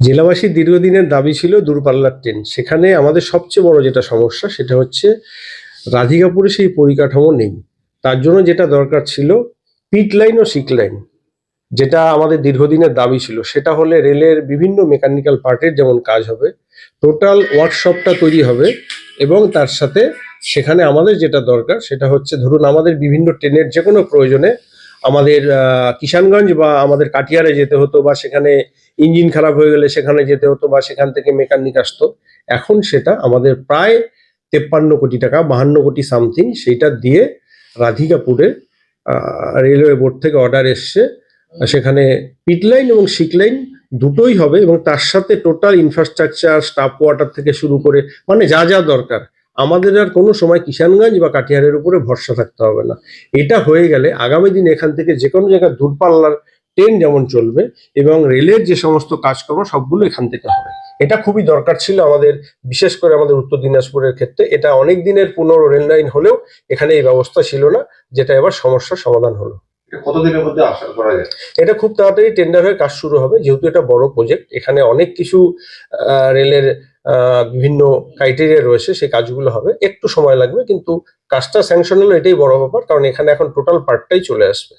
জেলাবাসীর দীর্ঘদিনের দাবি ছিল দূরপাল্লার ট্রেন। সেখানে আমাদের সবচেয়ে বড় যেটা সমস্যা সেটা হচ্ছে রাধিকাপুরে সেই পরিকাঠামো নেই। তার জন্য যেটা দরকার ছিল পিট লাইন ও সিক লাইন, যেটা আমাদের দীর্ঘদিনের দাবি ছিল, সেটা হলে রেলের বিভিন্ন মেকানিক্যাল পার্টের যেমন কাজ হবে, টোটাল ওয়ার্কশপটা তৈরি হবে। এবং তার সাথে সেখানে আমাদের যেটা দরকার সেটা হচ্ছে, ধরুন আমাদের বিভিন্ন ট্রেনের যে কোনো প্রয়োজনে আমাদের কিষানগঞ্জ বা আমাদের কাটিয়ারে যেতে হতো, বা সেখানে ইঞ্জিন খারাপ হয়ে গেলে সেখানে যেতে হতো, বা সেখান থেকে মেকানিক আসতো। এখন সেটা আমাদের প্রায় 53 কোটি টাকা, 52 কোটি সামথিং, সেইটা দিয়ে রাধিকাপুরে রেলওয়ে বোর্ড থেকে অর্ডার এসছে। সেখানে পিট লাইন এবং সিক লাইন দুটোই হবে, এবং তার সাথে টোটাল ইনফ্রাস্ট্রাকচার, স্টাফ কোয়ার্টার থেকে শুরু করে মানে যা যা দরকার, আমাদের আর কোনো সময় কিষানগঞ্জ বা কাটিহারের উপরে ভরসা থাকতে হবে না। এটা হয়ে গেলে আগামী দিন এখান থেকে যে কোনো জায়গায় দূরপাল্লার ট্রেন যেমন চলবে, এবং রেলের যে সমস্ত কাজকর্ম সবগুলো এখান থেকে হবে। এটা খুবই দরকার ছিল আমাদের, বিশেষ করে আমাদের উত্তর দিনাজপুরের ক্ষেত্রে। এটা অনেক দিনের পুনর রেল লাইন হলেও এখানে এই ব্যবস্থা ছিল না, যেটা এবার সমস্যার সমাধান হলো। কতদিনের মধ্যে আশা করা যায়? এটা খুব তাড়াতাড়ি টেন্ডার হয়ে কাজ শুরু হবে, যেহেতু এটা বড় প্রজেক্ট। এখানে অনেক কিছু রেলের বিভিন্ন ক্রাইটেরিয়া রয়েছে, সেই কাজগুলো হবে, একটু সময় লাগবে, কিন্তু কাজটা স্যাংশন হলো এটাই বড় ব্যাপার, কারণ এখানে এখন টোটাল পার্টটাই চলে আসবে।